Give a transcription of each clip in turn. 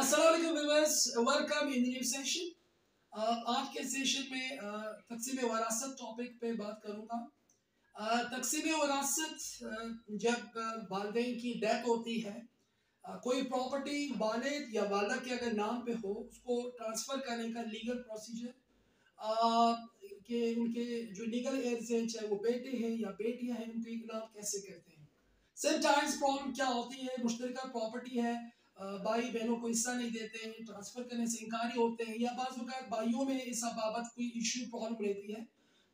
अस्सलाम वालेकुम viewers, welcome in the new session. आज के सेशन में तकसीम वरासत टॉपिक पे बात करूँगा। तकसीम वरासत जब वालिदैन की डेथ होती है, कोई प्रॉपर्टी वालिद या वालिदा के अगर नाम पे हो, उसको ट्रांसफ़र करने का लीगल प्रोसीजर कि उनके जो लीगल एयर्स हैं, चाहे वो बेटे हैं या बेटियां हैं, उनको इकलाम कैसे करते हैं। समटाइम्स प्रॉब्लम क्या होती है, मुश्तरका प्रॉपर्टी है, भाई बहनों को हिस्सा नहीं देते हैं, ट्रांसफ़र करने से इनकारी होते हैं, या बाज़ औक़ात भाइयों में इस बाबत कोई इशू प्रॉब्लम रहती है।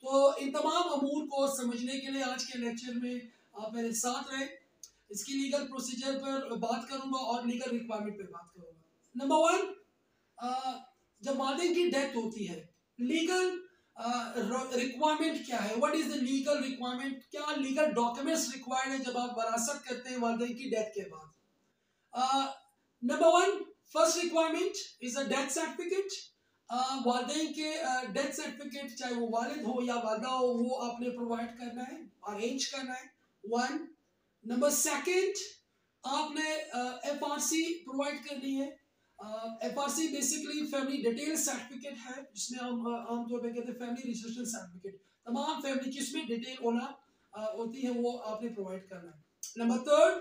तो इन तमाम अमूर को समझने के लिए आज के लेक्चर में आप मेरे साथ रहें। इसकी लीगल प्रोसीजर पर बात करूंगा और लीगल रिक्वायरमेंट पे बात करूंगा। नंबर वन, जब वालिदैन की डेथ होती है, लीगल रिक्वायरमेंट क्या है, what is the legal requirement, क्या लीगल डॉक्यूमेंट्स रिक्वायर्ड है जब आप वरासत करते हैं वालिदैन की डेथ के बाद। Number one, first requirement is a death certificate. वालिदैन के डेथ सर्टिफिकेट, चाहे वो वालिद हो या वालिदा हो, वो आपने प्रोवाइड करना है, अरेंज करना है। वन। नंबर सेकंड, आपने एफआरसी प्रोवाइड करनी है। FRC basically family detail certificate है, जिसमें हम आमतौर पे कहते हैं फैमिली रजिस्ट्रेशन सर्टिफिकेट। तमाम फैमिली की उसमें डिटेल होना होती है, वो आपने प्रोवाइड करना है। Number third,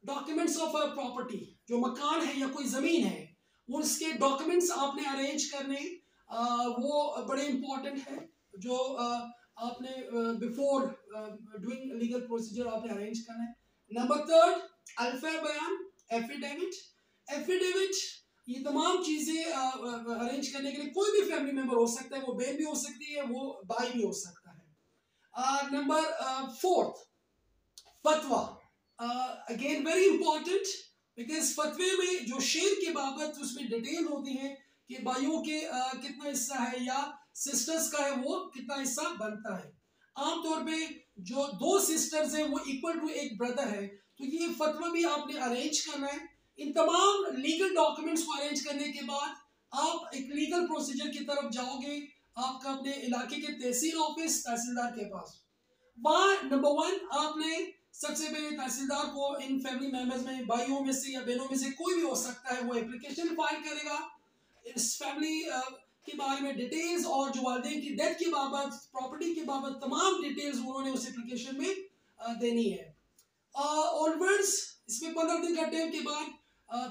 documents of property, जो मकान है या कोई ज़मीन है, उसके डॉक्यूमेंट्स आपने अरेंज करने, वो बड़े इंपॉर्टेंट है, जो आपने बिफोर डूइंग लीगल प्रोसीजर आपने अरेंज करना है। नंबर थर्ड, अल्फा बयान, एफिडेविट। एफिडेविट, ये तमाम चीज़ें अरेंज करने के लिए कोई भी फैमिली मेंबर हो सकता है, वो बहन भी हो सकती है, वो भाई भी हो सकता है। नंबर फोर्थ, फतवा। अगेन वेरी इंपॉर्टेंट, बिकॉज फतवे में जो शेयर के बाबत उसमें डिटेल होती है कि भाइयों के कितना हिस्सा है या सिस्टर्स का है, वो कितना हिस्सा बनता है। आमतौर पे जो दो सिस्टर्स हैं वो इक्वल टू एक ब्रदर है, तो ये फतवा भी आपने अरेंज करना है। इन तमाम लीगल डॉक्यूमेंट्स को अरेंज करने के बाद आप एक लीगल प्रोसीजर की तरफ जाओगे, आपका अपने इलाके के तहसील ऑफिस, तहसीलदार के पास। वहाँ नंबर वन, आपने सबसे पहले तहसीलदार को इन फैमिली मेंबर्स में, भाइयों में से या बहनों में से कोई भी हो सकता है, वो एप्लीकेशन फाइल करेगा इस फैमिली के बारे में डिटेल्स, और जो वालिदैन की डेथ के बाबत, प्रॉपर्टी के बाबत तमाम डिटेल्स उन्होंने उस एप्लीकेशन में देनी है। ऑलवर्ड्स इसमें 15 दिन का टाइम के बाद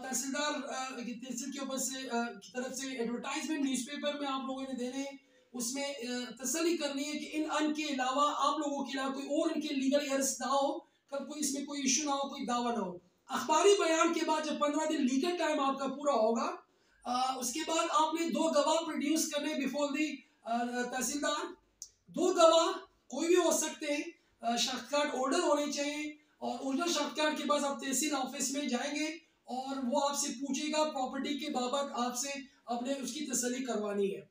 तहसील के ऊपर से की तरफ से एडवर्टाइजमेंट न्यूज़पेपर में आप लोगों ने देने हैं, उसमें तसल्ली करनी है कि इन अन के अलावा, आप लोगों के अलावा कोई और इनके लीगल एयर्स ना हो, कब कोई इसमें कोई इशू ना हो, कोई दावा ना हो। अखबारी बयान के बाद जब 15 दिन लीगल टाइम आपका पूरा होगा, उसके बाद आपने दो गवाह प्रोड्यूस करने बिफोर दी तहसीलदार। दो गवाह कोई भी हो सकते हैं, शख्स कार्ड ऑर्डर होने चाहिए, और ऑर्डर शख्स कार्ड के पास आप तहसील ऑफिस में जाएंगे और वो आपसे पूछेगा प्रॉपर्टी के बाबत, आपसे अपने उसकी तसल्ली करवानी है।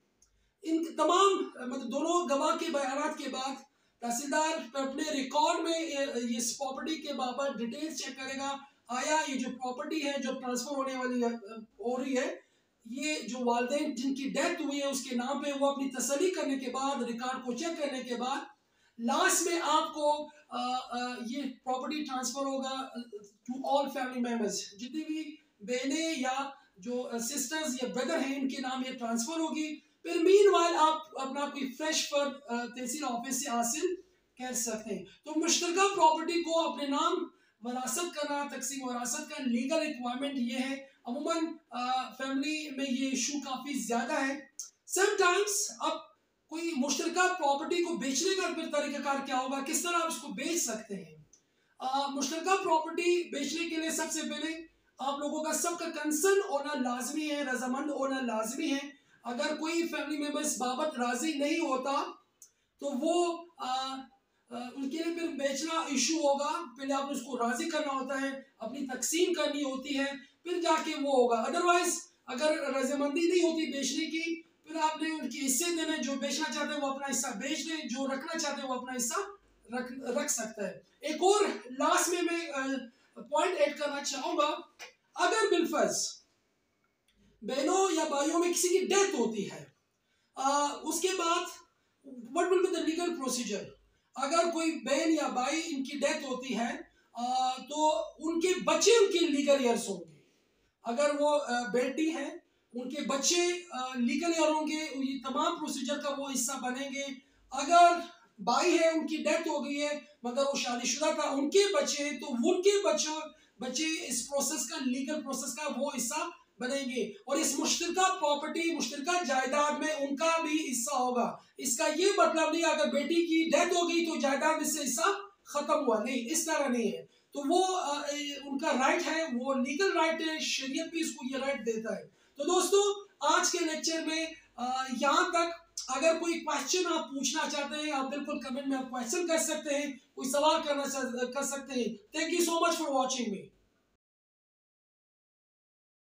इन तमाम मतलब दोनों गवाह के बयान के बाद तहसीलदार अपने रिकॉर्ड में ये प्रॉपर्टी के बाबत डिटेल्स चेक करेगा, आया ये जो प्रॉपर्टी है जो ट्रांसफर होने वाली है, हो रही है, ये जो वालिदैन जिनकी डेथ हुई है उसके नाम पे, वो अपनी तसल्ली करने के बाद, रिकॉर्ड को चेक करने के बाद, लास्ट में आपको ये प्रॉपर्टी ट्रांसफर होगा टू ऑल फैमिली मेंबर्स। जितनी भी बहनें या जो सिस्टर्स या ब्रदर हैं, इनके नाम ये ट्रांसफर होगी। फिर मीनवाइल आप अपना कोई फ्रेश फर्द तहसील ऑफिस से हासिल कर सकते हैं। तो मुश्तरका प्रॉपर्टी को अपने नाम वरासत करना, तकसीम वरासत का लीगल रिक्वायरमेंट ये है। अमूमन फैमिली में ये इशू काफ़ी ज़्यादा है। समटाइम्स अब कोई मुश्तरका प्रॉपर्टी को बेचने का फिर तरीकाकार क्या होगा, किस तरह आप इसको बेच सकते हैं। मुश्तरका प्रॉपर्टी बेचने के लिए सबसे पहले आप लोगों का सबका कंसर्न होना लाजमी है, रजामंद होना लाजमी है। अगर कोई फैमिली मेंबर इस बाबत राजी नहीं होता तो वो उनके लिए फिर बेचना इशू होगा। पहले आपने उसको राजी करना होता है, अपनी तकसीम करनी होती है, फिर जाके वो होगा। अदरवाइज अगर रजामंदी नहीं होती बेचने की, फिर आपने उनके हिस्से देने, जो बेचना चाहते हैं वो अपना हिस्सा बेच दे, जो रखना चाहते हैं वो अपना हिस्सा रख सकता है। एक और लास्ट में मैं पॉइंट ऐड करना चाहूंगा, अगर बिलफर्ज बहनों या भाइयों में किसी की डेथ होती है, उसके बाद what will be the legal procedure. अगर कोई बहन या भाई इनकी डेथ होती है, तो उनके बच्चे उनके लीगल एयर्स होंगे। अगर वो बेटी है, उनके बच्चे लीगल एयर होंगे, ये तमाम प्रोसीजर का वो हिस्सा बनेंगे। अगर भाई है, उनकी डेथ हो गई है मगर वो शादीशुदा था, उनके बच्चे, तो उनके बच्चे इस प्रोसेस का, लीगल प्रोसेस का वो हिस्सा बनेंगे। और इस मुश्तरका प्रॉपर्टी, मुश्तरका जायदाद में उनका भी हिस्सा होगा। इसका ये मतलब नहीं अगर बेटी की डेथ हो गई तो जायदाद में से हिस्सा खत्म हुआ, नहीं, इस तरह नहीं है। तो वो उनका राइट है, वो लीगल राइट है, शरीयत भी इसको ये राइट देता है। तो दोस्तों, आज के लेक्चर में यहाँ तक। अगर कोई क्वेश्चन आप पूछना चाहते हैं, आप बिल्कुल कमेंट में आप क्वेश्चन कर सकते हैं, कोई सवाल कर सकते हैं। Thank you so much for watching me.